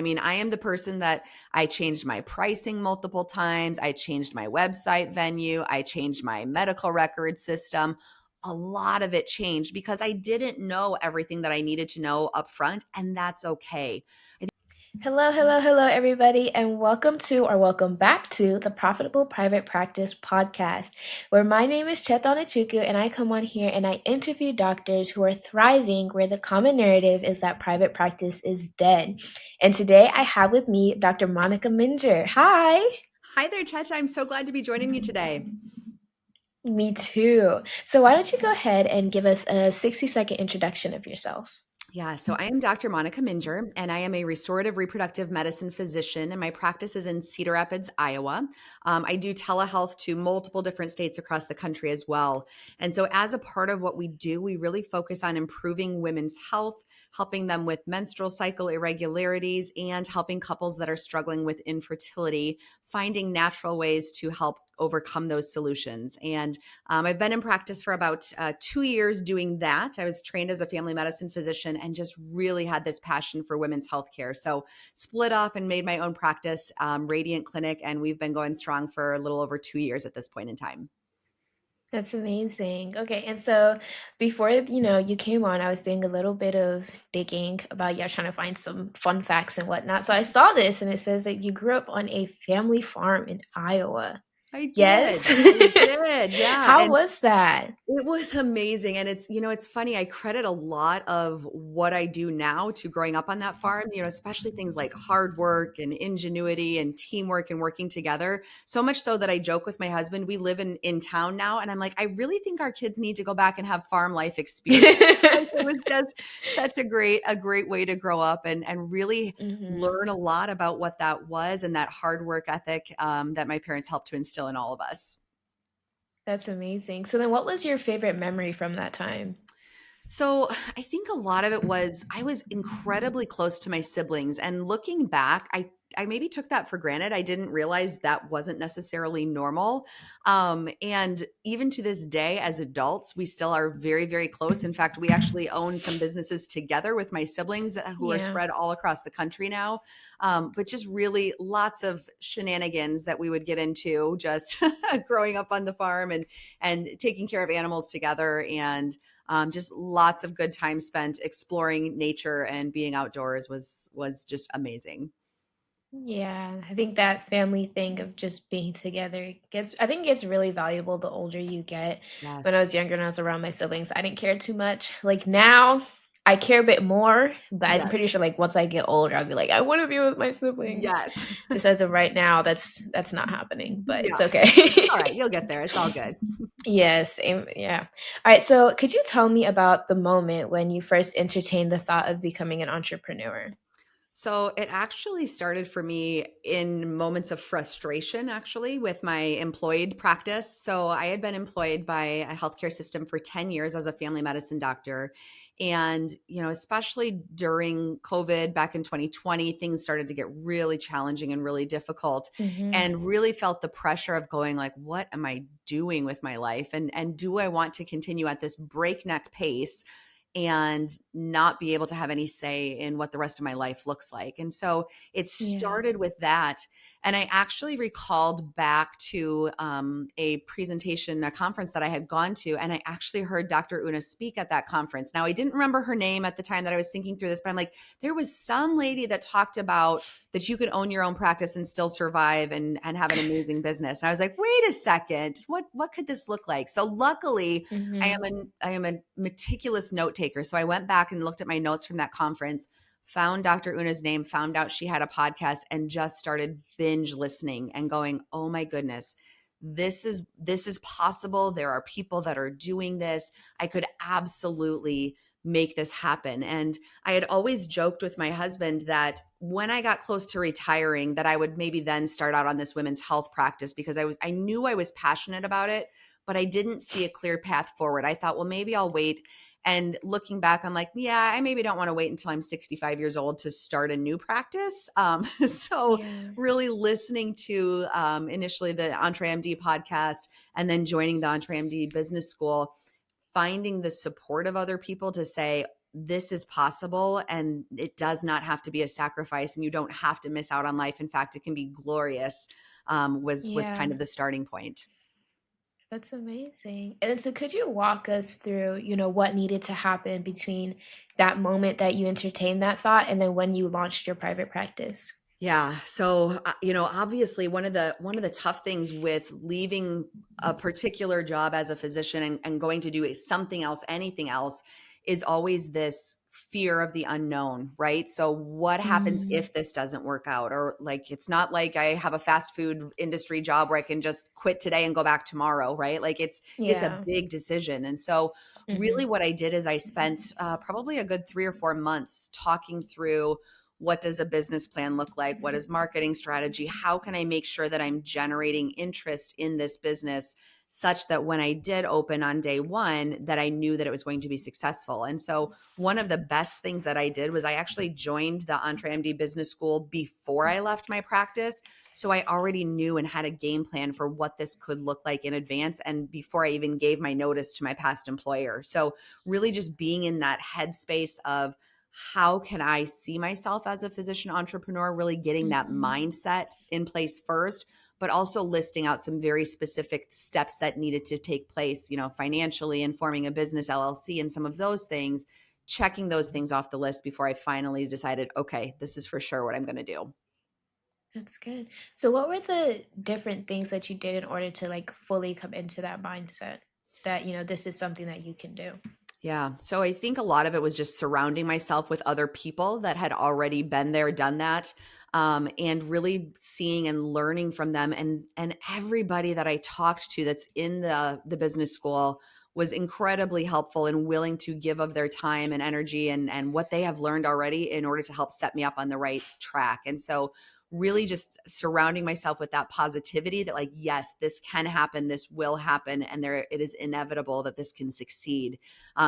I mean, I am the person that I changed my pricing multiple times. I changed my website venue. I changed my medical record system. A lot of it changed because I didn't know everything that I needed to know up front, and that's okay. Hello, hello, hello, everybody, and welcome back to the Profitable Private Practice Podcast, where my name is 𝐏𝐫𝐢𝐧, and I come on here and I interview doctors who are thriving where the common narrative is that private practice is dead. And today I have with me Dr. Monica Minjeur. Hi. Hi there, Chacha. I'm so glad to be joining you today. Me too. So why don't you go ahead and give us a 60-second introduction of yourself? Yeah, so I am Dr. Monica Minjeur, and I am a restorative reproductive medicine physician, and my practice is in Cedar Rapids, Iowa. I do telehealth to multiple different states across the country as well. And so, as a part of what we do, we really focus on improving women's health, helping them with menstrual cycle irregularities, and helping couples that are struggling with infertility, finding natural ways to help overcome those solutions. And I've been in practice for about 2 years doing that. I was trained as a family medicine physician and just really had this passion for women's healthcare. So split off and made my own practice, Radiant Clinic, and we've been going strong for a little over 2 years at this point in time. That's amazing. Okay, and so before you came on, I was doing a little bit of digging about you, trying to find some fun facts and whatnot. So I saw this, and it says that you grew up on a family farm in Iowa. I did. Yes? I did. Yeah. How And was that? it was amazing. And it's funny. I credit a lot of what I do now to growing up on that farm, especially things like hard work and ingenuity and teamwork and working together. So much so that I joke with my husband, we live in town now. And I'm like, I really think our kids need to go back and have farm life experience. Like, it was just such a great way to grow up and really Mhm. learn a lot about what that was and that hard work ethic that my parents helped to instill in all of us. That's amazing. So then what was your favorite memory from that time? So I think a lot of it was I was incredibly close to my siblings. And looking back, I maybe took that for granted. I didn't realize that wasn't necessarily normal. And even to this day, as adults, we still are very, very close. In fact, we actually own some businesses together with my siblings who are Yeah. spread all across the country now. But just really lots of shenanigans that we would get into just growing up on the farm and taking care of animals together and just lots of good time spent exploring nature and being outdoors was just amazing. Yeah, I think that family thing of just being together I think it gets really valuable the older you get. When I Yes. was younger and I was around my siblings, I didn't care too much. Like now, I care a bit more, but I'm Yes. pretty sure like once I get older, I'll be like, I want to be with my siblings. Yes. Just as of right now, that's not happening, but it's Yeah. okay. All right. You'll get there. It's all good. Yes, yeah. All right, so could you tell me about the moment when you first entertained the thought of becoming an entrepreneur? So it actually started for me in moments of frustration, actually, with my employed practice. So I had been employed by a healthcare system for 10 years as a family medicine doctor. And, especially during COVID back in 2020, things started to get really challenging and really difficult Mhm. and really felt the pressure of going like, what am I doing with my life? And do I want to continue at this breakneck pace and not be able to have any say in what the rest of my life looks like. And so it Yeah. started with that. And I actually recalled back to a presentation, a conference that I had gone to, and I actually heard Dr. Una speak at that conference. Now, I didn't remember her name at the time that I was thinking through this, but I'm like, there was some lady that talked about that you could own your own practice and still survive and have an amazing business. And I was like, wait a second, what could this look like? So luckily, Mhm. I am a meticulous note taker. So I went back and looked at my notes from that conference, found Dr. Una's name, found out she had a podcast, and just started binge listening and going, "Oh my goodness, this is possible. There are people that are doing this. I could absolutely make this happen." And I had always joked with my husband that when I got close to retiring that I would maybe then start out on this women's health practice because I knew I was passionate about it, but I didn't see a clear path forward. I thought, well, maybe I'll wait. And looking back, I'm like, yeah, I maybe don't want to wait until I'm 65 years old to start a new practice. So Yeah. really listening to initially the entremd podcast and then joining the entremd business school, finding the support of other people to say, this is possible and it does not have to be a sacrifice and you don't have to miss out on life. In fact, it can be glorious, was Yeah. kind of the starting point. That's amazing. And so could you walk us through, what needed to happen between that moment that you entertained that thought and then when you launched your private practice? Yeah. So, obviously one of the tough things with leaving a particular job as a physician and going to do something else, anything else, is always this fear of the unknown, right? So what happens Mm, if this doesn't work out? Or like, it's not like I have a fast food industry job where I can just quit today and go back tomorrow, right? Like it's a yeah. big decision. And so really Mhm. what I did is I spent probably a good 3 or 4 months talking through, what does a business plan look like? What is marketing strategy? How can I make sure that I'm generating interest in this business such that when I did open on day one, that I knew that it was going to be successful? And so one of the best things that I did was I actually joined the entremd business school before I left my practice. So I already knew and had a game plan for what this could look like in advance and before I even gave my notice to my past employer. So really just being in that headspace of, how can I see myself as a physician entrepreneur, really getting that Mhm. mindset in place first, but also listing out some very specific steps that needed to take place, financially and forming a business LLC and some of those things, checking those things off the list before I finally decided, okay, this is for sure what I'm going to do. That's good. So what were the different things that you did in order to like fully come into that mindset that, this is something that you can do? Yeah. So I think a lot of it was just surrounding myself with other people that had already been there, done that, and really seeing and learning from them. And everybody that I talked to that's in the business school was incredibly helpful and willing to give of their time and energy and what they have learned already in order to help set me up on the right track. And so really just surrounding myself with that positivity that, like, yes, this can happen, this will happen, and there it is inevitable that this can succeed.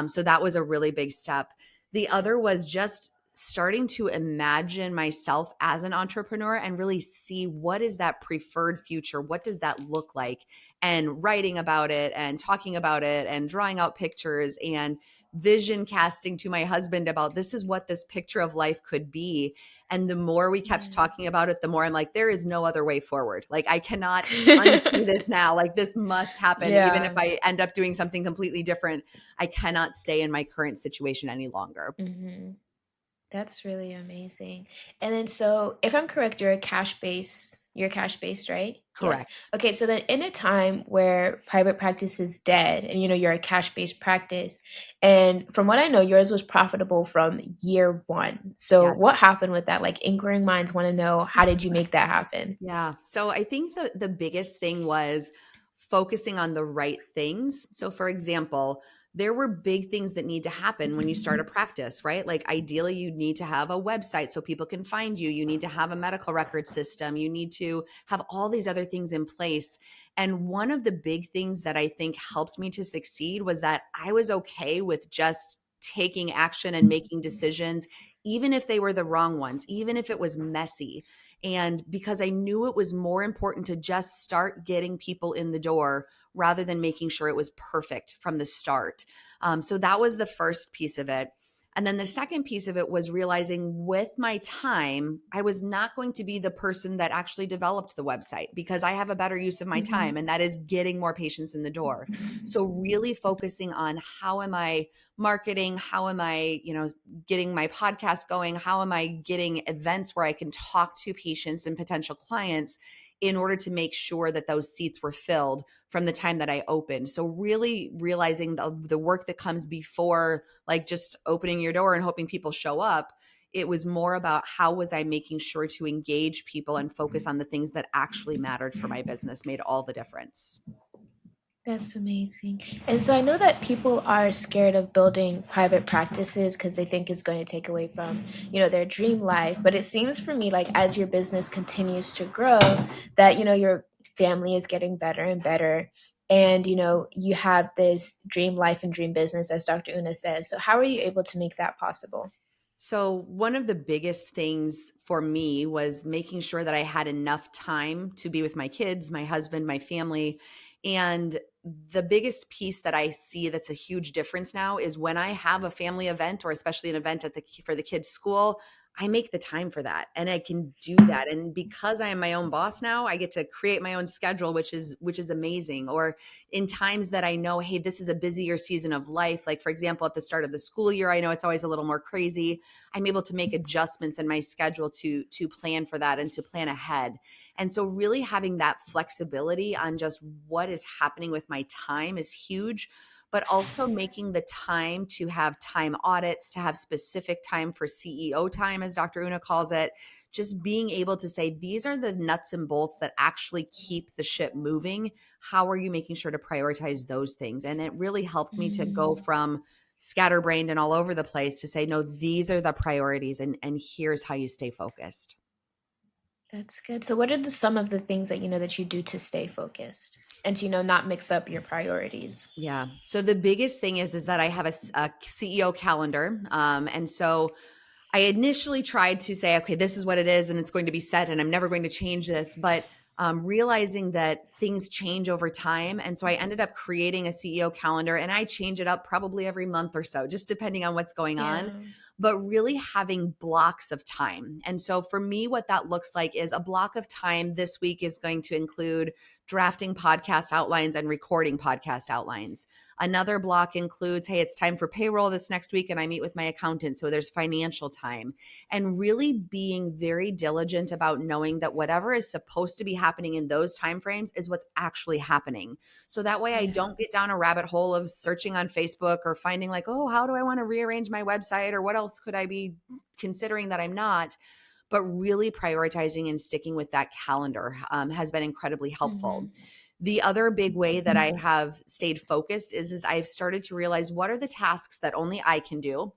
So that was a really big step. The other was just starting to imagine myself as an entrepreneur and really see, what is that preferred future? What does that look like? And writing about it and talking about it and drawing out pictures and vision casting to my husband about, this is what this picture of life could be. And the more we kept Yeah. talking about it, the more I'm like, there is no other way forward. Like, I cannot unsee this now. Like, this must happen. Even if Yeah. I end up doing something completely different, I cannot stay in my current situation any longer. Mhm. That's really amazing. And then so if I'm correct, you're cash based, right? Yes. Correct. Okay, so then in a time where private practice is dead and you're a cash-based practice, and from what I know, yours was profitable from year one. So what Yes. happened with that? Like inquiring minds want to know, how did you make that happen? Yeah. So I think the biggest thing was focusing on the right things. So for example, there were big things that need to happen when you start a practice, right? Like, ideally you need to have a website so people can find you. You need to have a medical record system. You need to have all these other things in place. And one of the big things that I think helped me to succeed was that I was okay with just taking action and making decisions, even if they were the wrong ones, even if it was messy. And because I knew it was more important to just start getting people in the door rather than making sure it was perfect from the start. So that was the first piece of it. And then the second piece of it was realizing, with my time, I was not going to be the person that actually developed the website, because I have a better use of my time, Mhm. and that is getting more patients in the door. So really focusing on, how am I marketing? How am I, getting my podcast going? How am I getting events where I can talk to patients and potential clients in order to make sure that those seats were filled from the time that I opened? So really realizing the work that comes before, like, just opening your door and hoping people show up. It was more about, how was I making sure to engage people and focus on the things that actually mattered for my business, made all the difference. That's amazing. And so I know that people are scared of building private practices because they think it's going to take away from, their dream life. But it seems for me like as your business continues to grow, that, your family is getting better and better. And, you have this dream life and dream business, as Dr. Una says. So how are you able to make that possible? So, one of the biggest things for me was making sure that I had enough time to be with my kids, my husband, my family. And the biggest piece that I see that's a huge difference now is when I have a family event or especially an event for the kids' school, I make the time for that and I can do that. And because I am my own boss now, I get to create my own schedule, which is amazing. Or in times that I know, hey, this is a busier season of life. Like for example, at the start of the school year, I know it's always a little more crazy. I'm able to make adjustments in my schedule to plan for that and to plan ahead. And so really having that flexibility on just what is happening with my time is huge, but also making the time to have time audits, to have specific time for CEO time, as Dr. Una calls it, just being able to say, these are the nuts and bolts that actually keep the ship moving. How are you making sure to prioritize those things? And it really helped me to go Mm, from scatterbrained and all over the place to say, no, these are the priorities and here's how you stay focused. that's good. So what are some of the things that that you do to stay focused and to not mix up your priorities? Yeah. So the biggest thing is that I have a CEO calendar. And so I initially tried to say, okay, this is what it is, and it's going to be set, and I'm never going to change this. But realizing that things change over time. And so I ended up creating a CEO calendar, and I change it up probably every month or so, just depending on what's going on, Yeah. but really having blocks of time. And so for me, what that looks like is a block of time this week is going to include drafting podcast outlines and recording podcast outlines. Another block includes, hey, it's time for payroll this next week, and I meet with my accountant. So there's financial time. And really being very diligent about knowing that whatever is supposed to be happening in those timeframes is what's actually happening. So that way I Yeah. don't get down a rabbit hole of searching on Facebook or finding like, oh, how do I want to rearrange my website? Or what else could I be considering that I'm not? But really prioritizing and sticking with that calendar has been incredibly helpful. Mhm. The other big way that I have stayed focused is I've started to realize what are the tasks that only I can do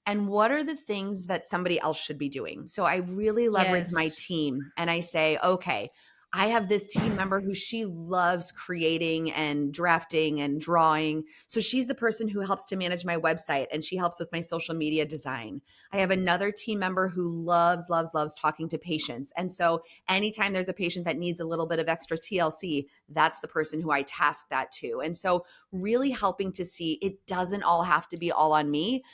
and what are the things that somebody else should be doing. So I really leverage my Yes. team and I say, okay, I have this team member who she loves creating and drafting and drawing. So she's the person who helps to manage my website and she helps with my social media design. I have another team member who loves, loves, loves talking to patients. And so anytime there's a patient that needs a little bit of extra TLC, that's the person who I task that to. And so really helping to see it doesn't all have to be all on me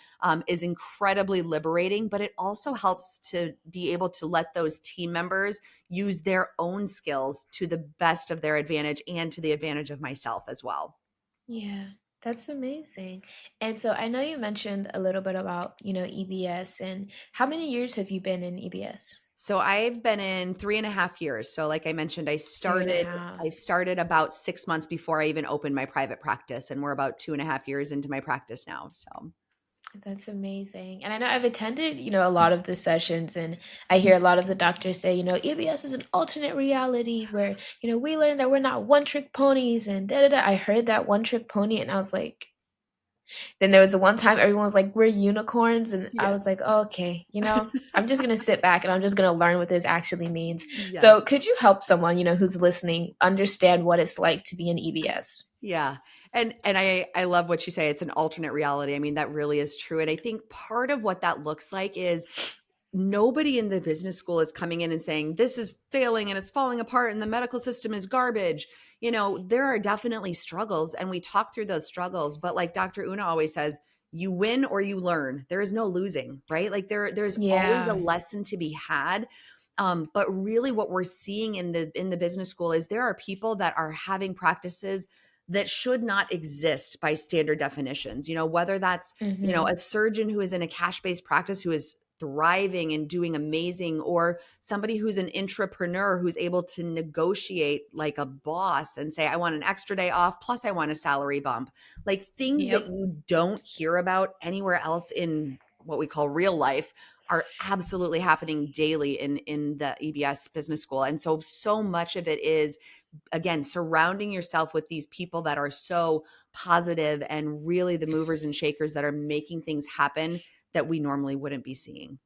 is incredibly liberating, but it also helps to be able to let those team members use their own skills to the best of their advantage and to the advantage of myself as well. Yeah, that's amazing. And so I know you mentioned a little bit about, EBS, and how many years have you been in EBS? So I've been in 3.5 years. So like I mentioned, I Three and a started half. I started about 6 months before I even opened my private practice, and we're about 2.5 years into my practice now. So That's amazing. And I know I've attended, a lot of the sessions, and I hear a lot of the doctors say, EBS is an alternate reality where, we learn that we're not one trick ponies and da da da. I heard that one trick pony and I was like, then there was the one time everyone was like, we're unicorns. And I was yes. like, oh, okay, I'm just going to sit back and I'm just going to learn what this actually means. So Yes. could you help someone, who's listening understand what it's like to be an EBS? Yeah. And I love what you say. It's an alternate reality. I mean, that really is true. And I think part of what that looks like is nobody in the business school is coming in and saying this is failing and it's falling apart and the medical system is garbage. There are definitely struggles and we talk through those struggles, but like Dr. Una always says, you win or you learn. There is no losing, right? Like there's always a Yeah. lesson to be had. But really what we're seeing in the business school is there are people that are having practices that should not exist by standard definitions. Whether that's, Hmm. a surgeon who is in a cash-based practice who is thriving and doing amazing, or somebody who's an intrapreneur who's able to negotiate like a boss and say, I want an extra day off, plus I want a salary bump. Like things that Yep. you don't hear about anywhere else in what we call real life are absolutely happening daily in the EBS business school. And so much of it is, again, surrounding yourself with these people that are so positive and really the movers and shakers that are making things happen that we normally wouldn't be seeing.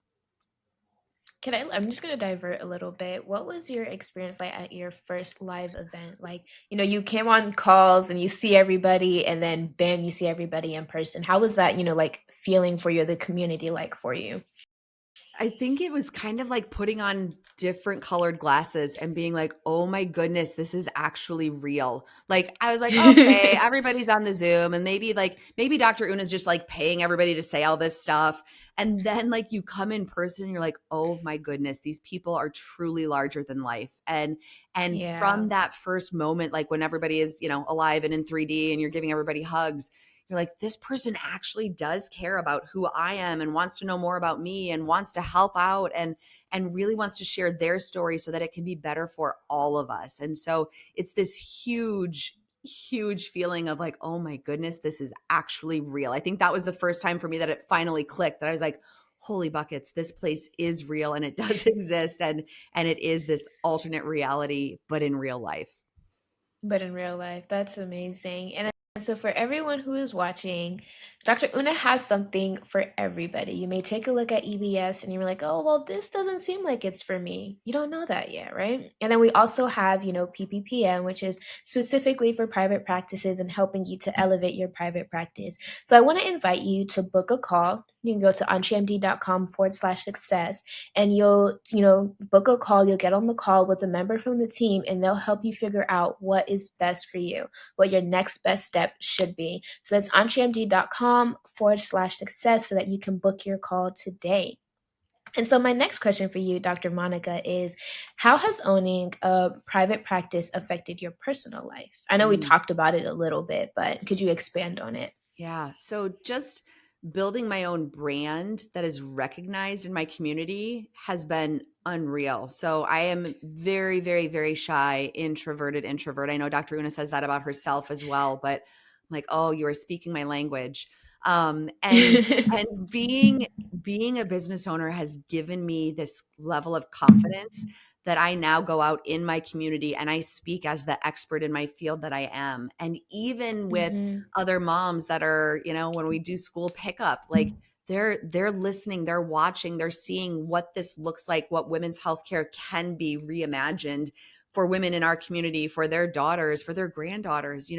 I'm just gonna divert a little bit. What was your experience like at your first live event? Like, you came on calls and you see everybody and then bam, you see everybody in person. How was that, like feeling for you, the community like for you? I think it was kind of like putting on different colored glasses and being like, "Oh my goodness, this is actually real." Like I was like, "Okay, everybody's on the Zoom and maybe Dr. Una's just like paying everybody to say all this stuff." And then like you come in person and you're like, "Oh my goodness, these people are truly larger than life." And Yeah. from that first moment, like when everybody is, alive and in 3D and you're giving everybody hugs, you're like, this person actually does care about who I am and wants to know more about me and wants to help out and really wants to share their story so that it can be better for all of us. And so it's this huge feeling of like, oh my goodness, this is actually real. I think that was the first time for me that it finally clicked, that I was like, holy buckets, this place is real and it does exist, and it is this alternate reality, but in real life. But in real life, that's amazing. And so for everyone who is watching, Dr. Una has something for everybody. You may take a look at EBS and you're like, oh, well, this doesn't seem like it's for me. You don't know that yet, right? And then we also have, PPPM, which is specifically for private practices and helping you to elevate your private practice. So I want to invite you to book a call. You can go to entremd.com/success and you'll, book a call. You'll get on the call with a member from the team and they'll help you figure out what is best for you, what your next best step should be. So that's entremd.com/success so that you can book your call today. And so my next question for you, Dr. Monica, is how has owning a private practice affected your personal life? I know we talked about it a little bit, but could you expand on it? Yeah. So just building my own brand that is recognized in my community has been unreal. So I am very, very, very shy, introverted introvert. I know Dr. Una says that about herself as well, but I'm like, oh, you are speaking my language. And being a business owner has given me this level of confidence that I now go out in my community and I speak as the expert in my field that I am. And even with Mhm. other moms that are, when we do school pickup, like they're listening, they're watching, they're seeing what this looks like, what women's healthcare can be reimagined for women in our community, for their daughters, for their granddaughters.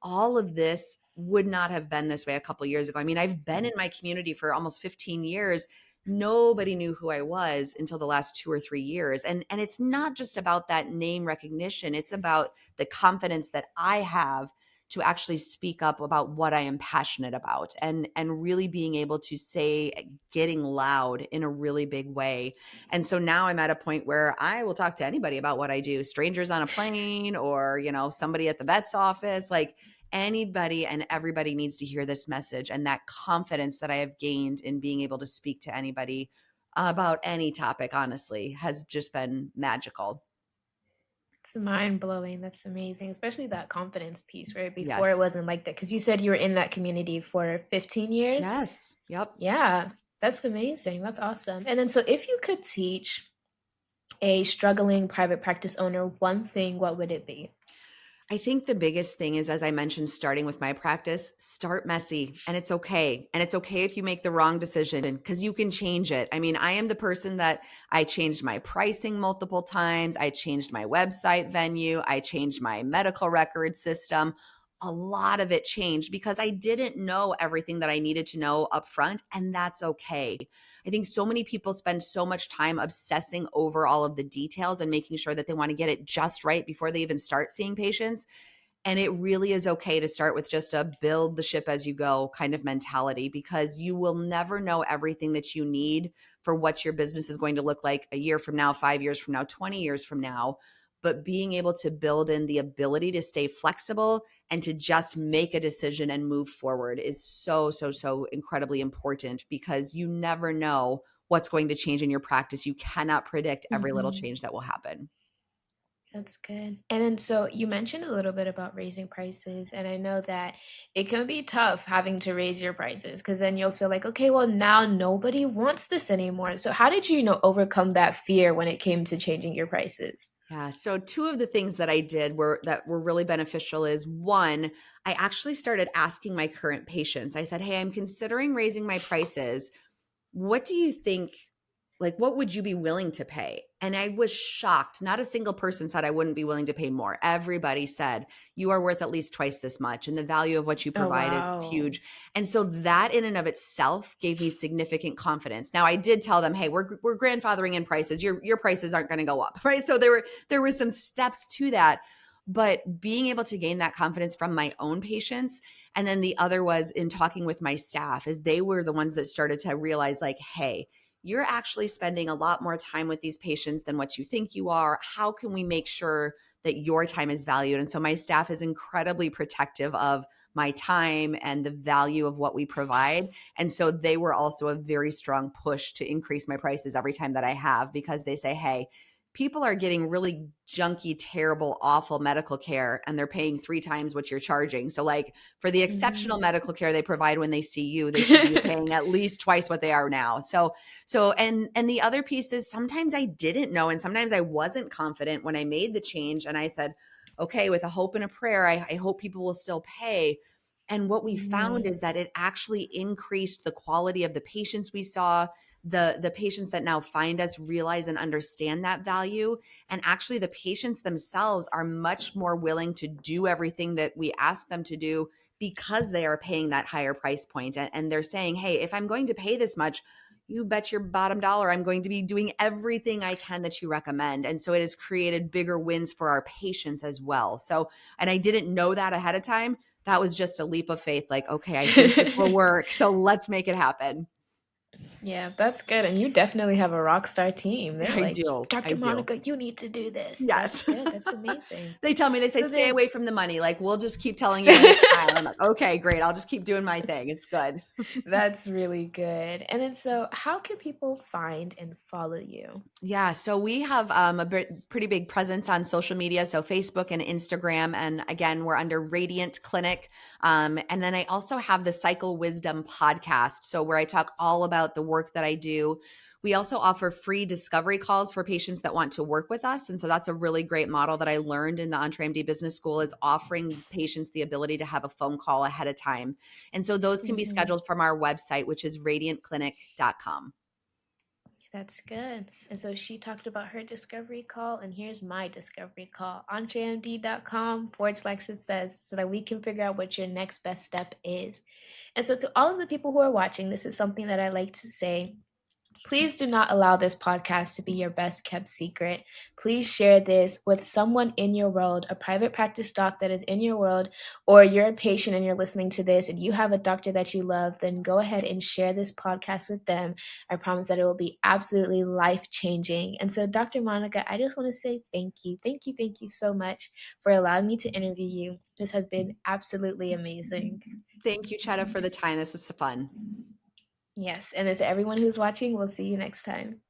All of this would not have been this way a couple years ago. I mean, I've been in my community for almost 15 years. Nobody knew who I was until the last 2 or 3 years. And it's not just about that name recognition. It's about the confidence that I have to actually speak up about what I am passionate about, and really being able to say, getting loud in a really big way. And so now I'm at a point where I will talk to anybody about what I do, strangers on a plane or, somebody at the vet's office, like anybody and everybody needs to hear this message. And that confidence that I have gained in being able to speak to anybody about any topic, honestly, has just been magical. It's mind blowing. That's amazing, especially that confidence piece, right? Before it Yes. wasn't like that because you said you were in that community for 15 years. Yes. Yep. Yeah, that's amazing. That's awesome. And then, so if you could teach a struggling private practice owner one thing, what would it be? I think the biggest thing is, as I mentioned, starting with my practice, start messy, and it's okay. And it's okay if you make the wrong decision because you can change it. I mean, I am the person that I changed my pricing multiple times. I changed my website venue. I changed my medical record system. A lot of it changed because I didn't know everything that I needed to know up front, and that's okay. I think so many people spend so much time obsessing over all of the details and making sure that they want to get it just right before they even start seeing patients. And it really is okay to start with just a build the ship as you go kind of mentality, because you will never know everything that you need for what your business is going to look like a year from now, 5 years from now, 20 years from now. But being able to build in the ability to stay flexible and to just make a decision and move forward is so, so, so incredibly important, because you never know what's going to change in your practice. You cannot predict every little Mhm. change that will happen. That's good. And then, so you mentioned a little bit about raising prices, and I know that it can be tough having to raise your prices because then you'll feel like, okay, well, now nobody wants this anymore. So, how did you, overcome that fear when it came to changing your prices? Yeah. So two of the things that I did that were really beneficial is, one, I actually started asking my current patients. I said, "Hey, I'm considering raising my prices. What do you think? Like, what would you be willing to pay?" And I was shocked. Not a single person said I wouldn't be willing to pay more. Everybody said, you are worth at least twice this much. And the value of what you Oh, provide is wow. huge. And so that in and of itself gave me significant confidence. Now I did tell them, hey, we're grandfathering in prices. Your prices aren't going to go up, right? So there were some steps to that. But being able to gain that confidence from my own patients. And then the other was in talking with my staff, as they were the ones that started to realize, like, hey, you're actually spending a lot more time with these patients than what you think you are. How can we make sure that your time is valued? And so my staff is incredibly protective of my time and the value of what we provide. And so they were also a very strong push to increase my prices every time that I have, because they say, hey, people are getting really junky, terrible, awful medical care, and they're paying 3 times what you're charging. So like for the exceptional Mhm. medical care they provide when they see you, they should be paying at least twice what they are now. And the other piece is sometimes I didn't know, and sometimes I wasn't confident when I made the change. And I said, okay, with a hope and a prayer, I hope people will still pay. And what we found Mhm. is that it actually increased the quality of the patients we saw. The patients that now find us realize and understand that value. And actually the patients themselves are much more willing to do everything that we ask them to do, because they are paying that higher price point. And they're saying, hey, if I'm going to pay this much, you bet your bottom dollar I'm going to be doing everything I can that you recommend. And so it has created bigger wins for our patients as well. So, and I didn't know that ahead of time. That was just a leap of faith. Like, okay, I think this will work. So let's make it happen. Yeah, that's good, and you definitely have a rock star team. They're I like, do. I "Dr. do. Monica, you need to do this." That's Yes. good, that's amazing. They tell me, they say, So stay then away from the money. Like, we'll just keep telling you when it's time. I'm like, okay, great. I'll just keep doing my thing. It's good. that's really good. And then so how can people find and follow you? Yeah, so we have pretty big presence on social media, so Facebook and Instagram, and again, we're under Radiant Clinic. And then I also have the Cycle Wisdom podcast, so where I talk all about the work that I do. We also offer free discovery calls for patients that want to work with us, and so that's a really great model that I learned in the entremd Business School, is offering patients the ability to have a phone call ahead of time. And so those can be Mhm. scheduled from our website, which is radiantclinic.com. That's good. And so she talked about her discovery call, and here's my discovery call. entremd.com/success so that we can figure out what your next best step is. And so to all of the people who are watching, this is something that I like to say. Please do not allow this podcast to be your best kept secret. Please share this with someone in your world, a private practice doc that is in your world, or you're a patient and you're listening to this and you have a doctor that you love, then go ahead and share this podcast with them. I promise that it will be absolutely life changing. And so, Dr. Monica, I just want to say thank you. Thank you. Thank you so much for allowing me to interview you. This has been absolutely amazing. Thank you, Chetta, for the time. This was fun. Yes. And as everyone who's watching, we'll see you next time.